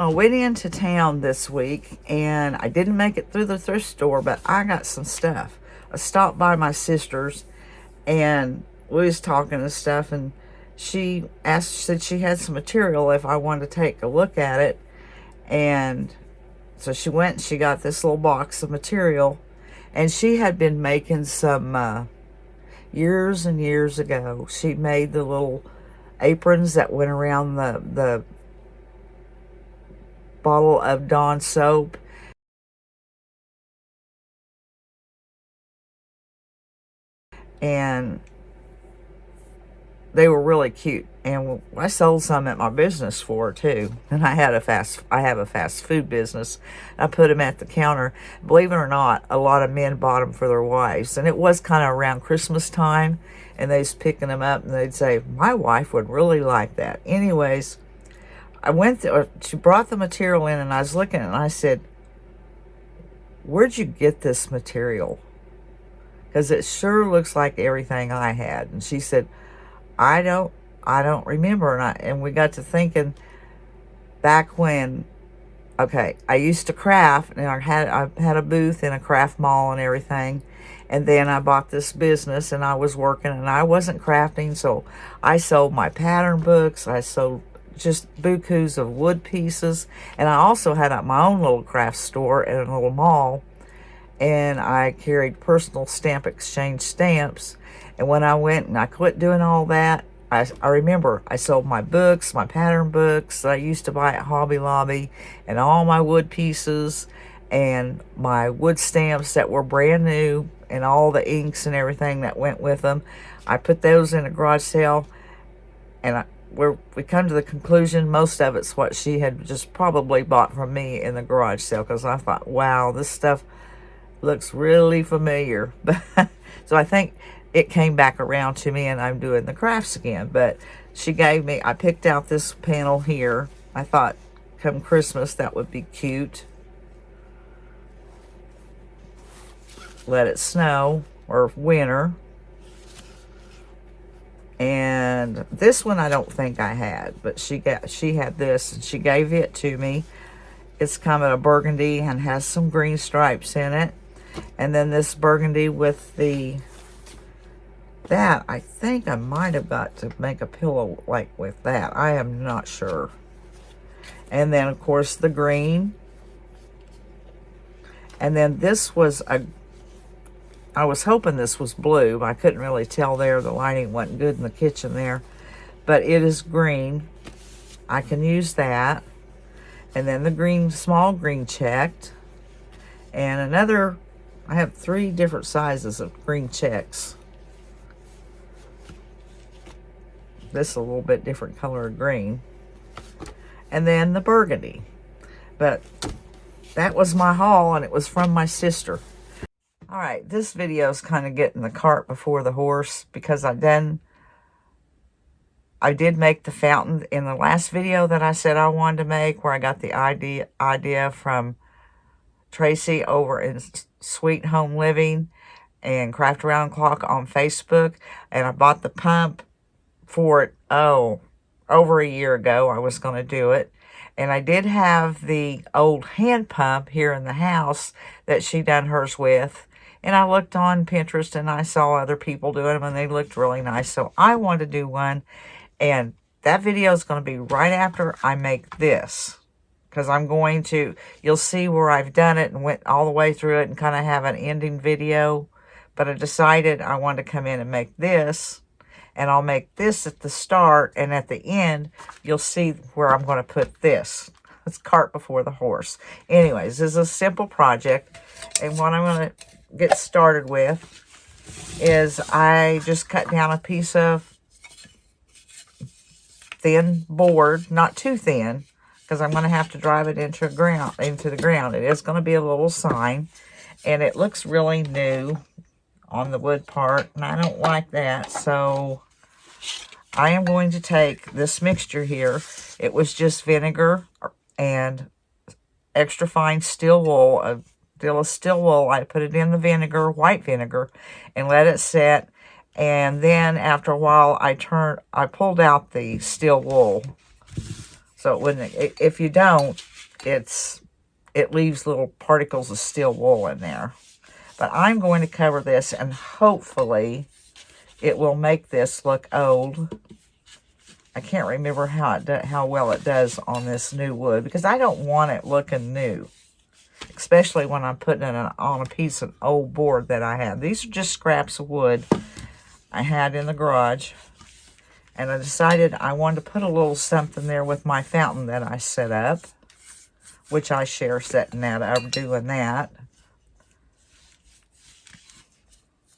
I went into town this week and I didn't make it through the thrift store, but I got some stuff. I stopped by my sister's and we was talking and stuff, and she said she had some material if I wanted to take a look at it. And so she went and she got this little box of material, and she had been making some years and years ago. She made the little aprons that went around the bottle of Dawn soap. And they were really cute. And I sold some at my business for her too. And I have a fast food business. I put them at the counter. Believe it or not, a lot of men bought them for their wives. And it was kind of around Christmas time, and they was picking them up, and they'd say, my wife would really like that. Anyways, she brought the material in, and I was looking, and I said, where'd you get this material? Because it sure looks like everything I had. And she said, I don't remember. And we got to thinking back when, okay, I used to craft, and I had a booth in a craft mall and everything. And then I bought this business, and I was working, and I wasn't crafting, so I sold my pattern books. I sold just bukus of wood pieces, and I also had my own little craft store at a little mall, and I carried personal stamp exchange stamps. And when I went and I quit doing all that, I remember I sold my books, my pattern books that I used to buy at Hobby Lobby, and all my wood pieces and my wood stamps that were brand new, and all the inks and everything that went with them. I put those in a garage sale, and we come to the conclusion most of it's what she had just probably bought from me in the garage sale, because I thought, wow, this stuff looks really familiar. So I think it came back around to me, and I'm doing the crafts again. But she gave me, I picked out this panel here. I thought come Christmas that would be cute. Let it snow, or winter. And this one I don't think I had, but she had this, and she gave it to me. It's kind of a burgundy and has some green stripes in it. And then this burgundy with that, I think I might have got to make a pillow like with that. I am not sure. And then, of course, the green. And then this was I was hoping this was blue, but I couldn't really tell there. The lighting wasn't good in the kitchen there. But it is green. I can use that. And then the green, small green checked. And another, I have 3 different sizes of green checks. This is a little bit different color of green. And then the burgundy. But that was my haul, and it was from my sister. All right, this video is kind of getting the cart before the horse, because I did make the fountain in the last video that I said I wanted to make, where I got the idea from Tracy over in Sweet Home Living and Craft Around Clock on Facebook. And I bought the pump for it, over a year ago. I was going to do it. And I did have the old hand pump here in the house that she done hers with. And I looked on Pinterest, and I saw other people doing them, and they looked really nice. So I wanted to do one. And that video is going to be right after I make this. Because I'm going to, you'll see where I've done it and went all the way through it and kind of have an ending video. But I decided I wanted to come in and make this. And I'll make this at the start, and at the end, you'll see where I'm going to put this. It's cart before the horse. Anyways, this is a simple project. And what I'm going to get started with is I just cut down a piece of thin board, not too thin, because I'm going to have to drive it into the ground. It is going to be a little sign, and it looks really new on the wood part, and I don't like that. So I am going to take this mixture here. It was just vinegar and extra fine steel wool, a deal of steel wool. I put it in the vinegar, white vinegar, and let it set. And then after a while, I pulled out the steel wool. So it wouldn't, if you don't, it leaves little particles of steel wool in there. But I'm going to cover this, and hopefully it will make this look old. I can't remember how well it does on this new wood, because I don't want it looking new, especially when I'm putting it on a piece of old board that I have. These are just scraps of wood I had in the garage, and I decided I wanted to put a little something there with my fountain that I set up, which I share setting that up, doing that.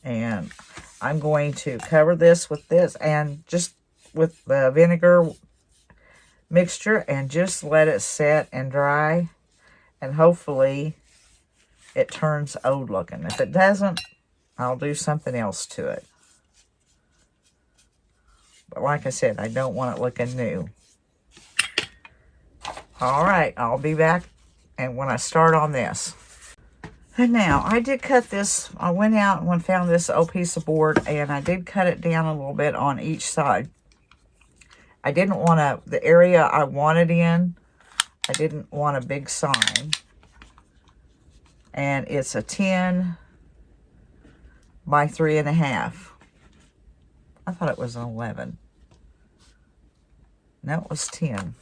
And I'm going to cover this with this, and just with the vinegar mixture, and just let it set and dry, and hopefully it turns old looking. If it doesn't, I'll do something else to it. But like I said, I don't want it looking new. All right, I'll be back and when I start on this. And now, I did cut this. I went out and found this old piece of board, and I did cut it down a little bit on each side. I didn't want to, the area I wanted in, I didn't want a big sign. And it's a 10 by 3.5. I thought it was an 11. No, it was 10.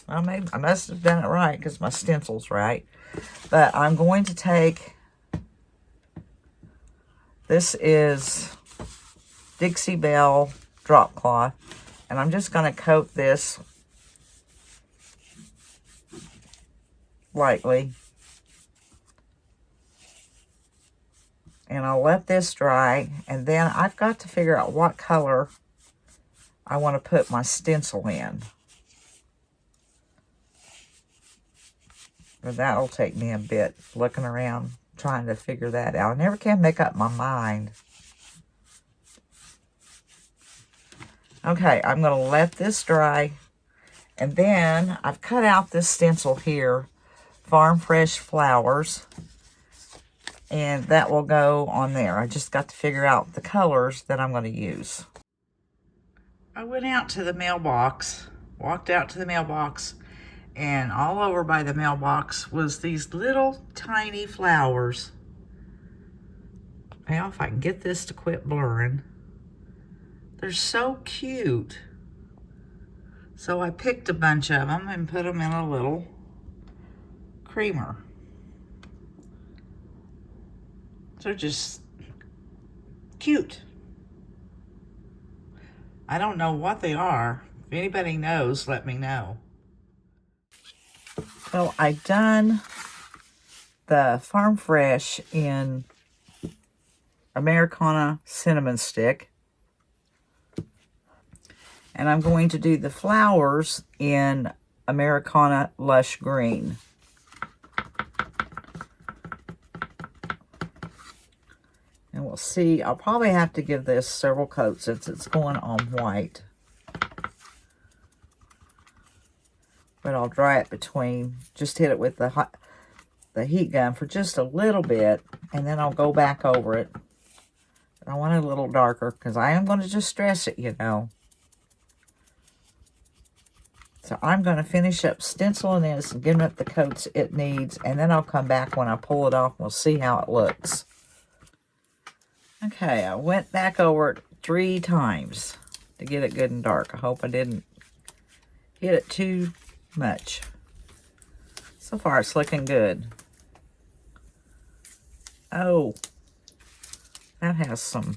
Well, maybe I must have done it right because my stencil's right. But I'm going to take, this is Dixie Belle drop cloth, and I'm just going to coat this lightly. And I'll let this dry, and then I've got to figure out what color I want to put my stencil in. But that'll take me a bit looking around, trying to figure that out. I never can make up my mind. Okay, I'm going to let this dry. And then I've cut out this stencil here, Farm Fresh Flowers. And that will go on there. I just got to figure out the colors that I'm going to use. I went out to the mailbox, walked out to the mailbox, and all over by the mailbox was these little tiny flowers. Now, if I can get this to quit blurring. They're so cute. So I picked a bunch of them and put them in a little creamer. They're just cute. I don't know what they are. If anybody knows, let me know. Well, I've done the Farm Fresh in Americana Cinnamon Stick. And I'm going to do the flowers in Americana Lush Green. And we'll see. I'll probably have to give this several coats since it's going on white. But I'll dry it between. Just hit it with the heat gun for just a little bit. And then I'll go back over it. I want it a little darker because I am going to just stress it, you know. So I'm going to finish up stenciling this and giving it the coats it needs. And then I'll come back when I pull it off and we'll see how it looks. Okay, I went back over it 3 times to get it good and dark. I hope I didn't hit it too much. So far it's looking good. Oh, that has some,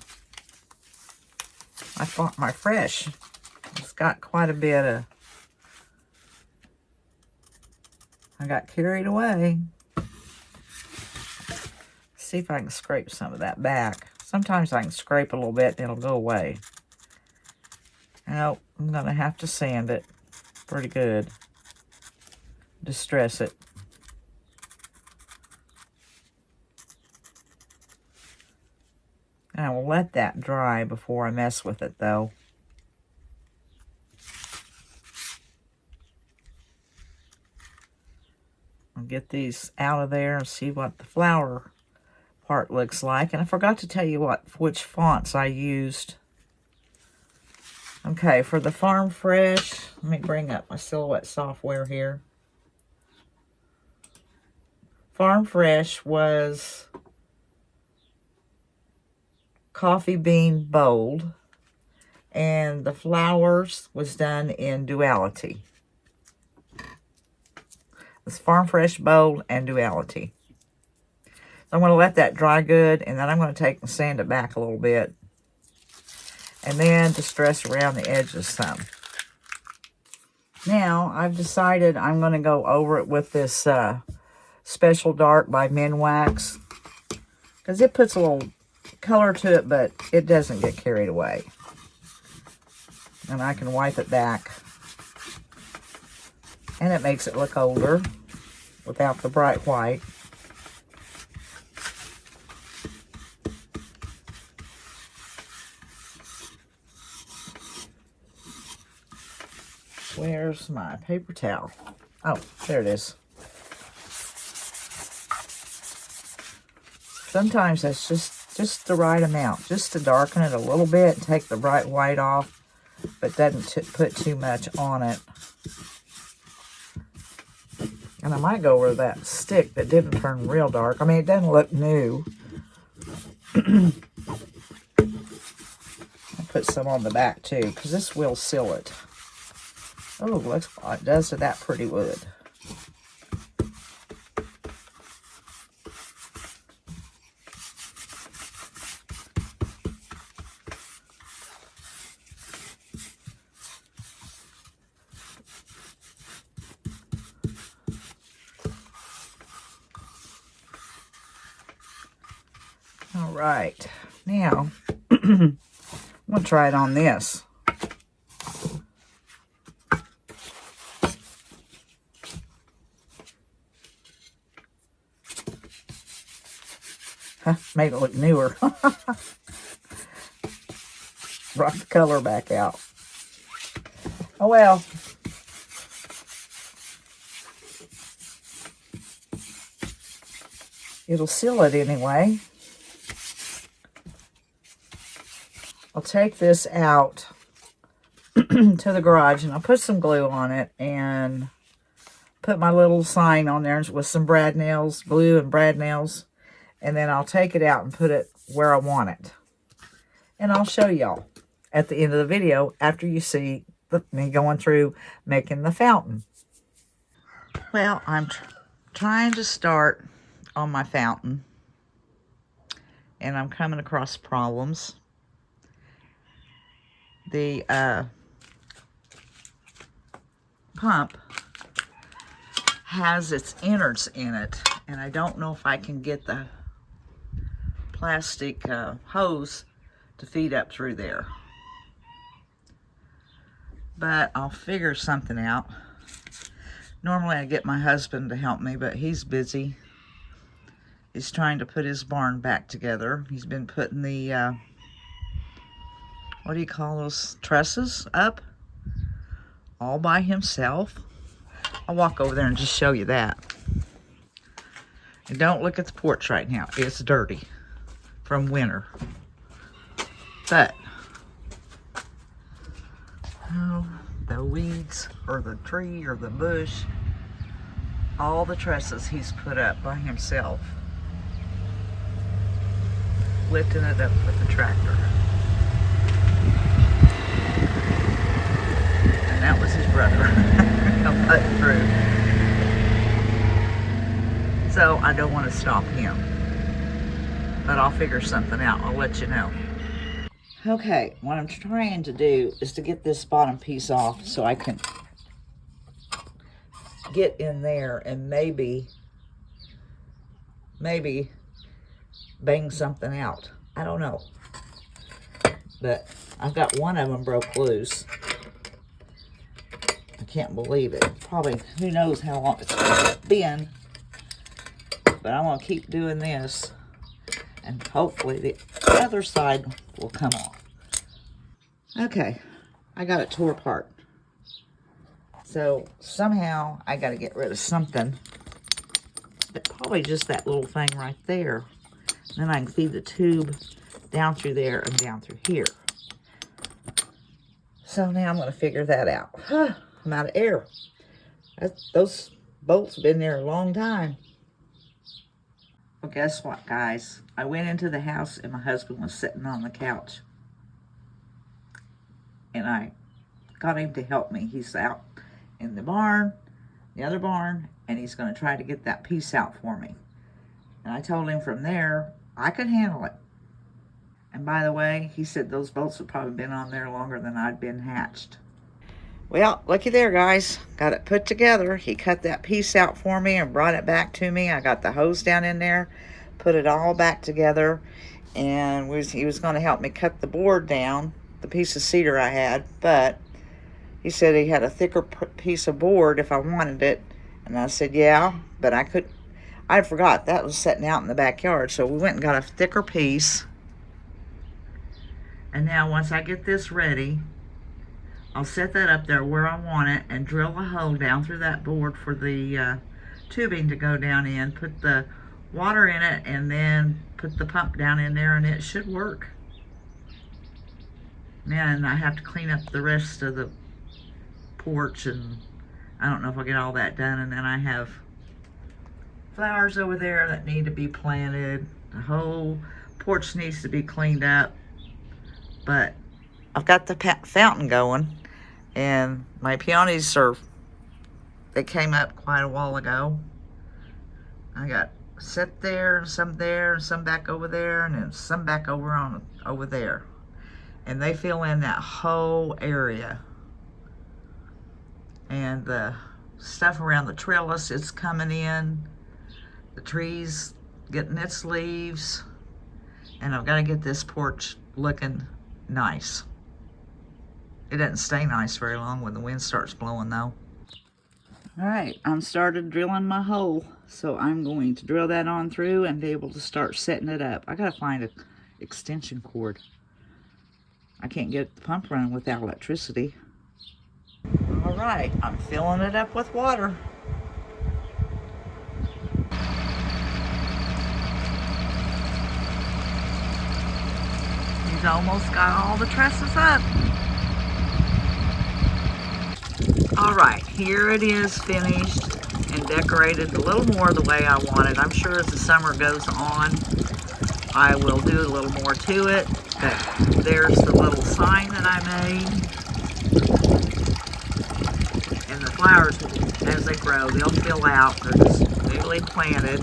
I thought my fresh, it's got quite a bit of, I got carried away. See if I can scrape some of that back. Sometimes I can scrape a little bit and it'll go away. Now, I'm going to have to sand it pretty good. Distress it. And I will let that dry before I mess with it, though. I'll get these out of there and see what the flower part looks like. And I forgot to tell you which fonts I used. Okay, for the Farm Fresh, let me bring up my Silhouette software here. Farm Fresh was coffee bean bold, and the flowers was done in duality. It's Farm Fresh bold and duality. So I'm going to let that dry good, and then I'm going to take and sand it back a little bit, and then distress around the edges some. Now I've decided I'm going to go over it with this Special Dark by Minwax, because it puts a little color to it, but it doesn't get carried away. And I can wipe it back, and it makes it look older without the bright white. Where's my paper towel? Oh, there it is. Sometimes that's just the right amount, just to darken it a little bit and take the bright white off, but doesn't put too much on it. And I might go over that stick that didn't turn real dark. I mean, it doesn't look new. I'll put some on the back too, because this will seal it. Oh, looks like it does to that pretty wood. All right, now I'm going to try it on this. Made it look newer. Brought the color back out. Oh well. It'll seal it anyway. I'll take this out to the garage, and I'll put some glue on it and put my little sign on there with some brad nails, glue and brad nails. And then I'll take it out and put it where I want it. And I'll show y'all at the end of the video after you see me going through making the fountain. Well, I'm trying to start on my fountain, and I'm coming across problems. The pump has its innards in it, and I don't know if I can get the plastic hose to feed up through there, but I'll figure something out. Normally I get my husband to help me, but he's busy. He's trying to put his barn back together. He's been putting the what do you call those trusses up all by himself. I'll walk over there and just show you that. And don't look at the porch right now, it's dirty from winter. But oh, the weeds or the tree or the bush, all the trusses he's put up by himself, lifting it up with the tractor. And that was his brother come putting through. So I don't want to stop him, but I'll figure something out. I'll let you know. Okay, what I'm trying to do is to get this bottom piece off so I can get in there and maybe bang something out. I don't know. But I've got one of them broke loose. I can't believe it. Probably, who knows how long it's been. But I'm going to keep doing this, and hopefully the other side will come off. Okay, I got it tore apart. So somehow I got to get rid of something. But probably just that little thing right there. Then I can feed the tube down through there and down through here. So now I'm going to figure that out. I'm out of air. Those bolts have been there a long time. Well, guess what, guys? I went into the house and my husband was sitting on the couch. And I got him to help me. He's out in the barn, the other barn, and he's going to try to get that piece out for me. And I told him from there, I could handle it. And by the way, he said those bolts had probably been on there longer than I'd been hatched. Well, looky there, guys. Got it put together. He cut that piece out for me and brought it back to me. I got the hose down in there, put it all back together, and he was going to help me cut the board down, the piece of cedar I had, but he said he had a thicker piece of board if I wanted it, and I said, yeah, but I forgot that was sitting out in the backyard, so we went and got a thicker piece. And now once I get this ready, I'll set that up there where I want it and drill a hole down through that board for the tubing to go down in, put the water in it, and then put the pump down in there, and it should work. Man, I have to clean up the rest of the porch, and I don't know if I'll get all that done. And then I have flowers over there that need to be planted. The whole porch needs to be cleaned up. But I've got the fountain going, and my peonies they came up quite a while ago. I got set there, and some back over there, and then some back over there. And they fill in that whole area. And the stuff around the trellis is coming in. The trees getting its leaves. And I've got to get this porch looking nice. It doesn't stay nice very long when the wind starts blowing though. Alright, I'm started drilling my hole. So I'm going to drill that on through and be able to start setting it up. I gotta find an extension cord. I can't get the pump running without electricity. Alright, I'm filling it up with water. He's almost got all the trusses up. Alright, here it is finished and decorated a little more the way I wanted. I'm sure as the summer goes on, I will do a little more to it. But there's the little sign that I made. And the flowers, as they grow, they'll fill out. They're just newly planted.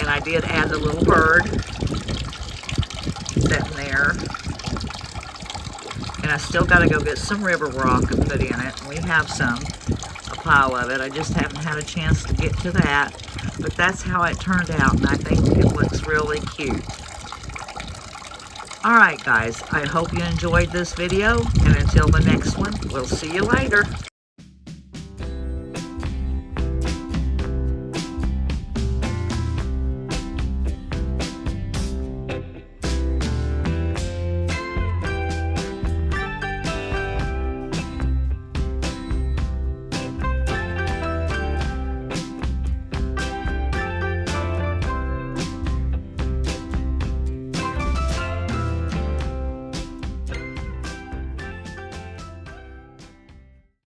And I did add the little bird sitting there. And I still got to go get some river rock and put in it. We have a pile of it. I just haven't had a chance to get to that. But that's how it turned out, and I think it looks really cute. Alright guys, I hope you enjoyed this video, and until the next one, we'll see you later.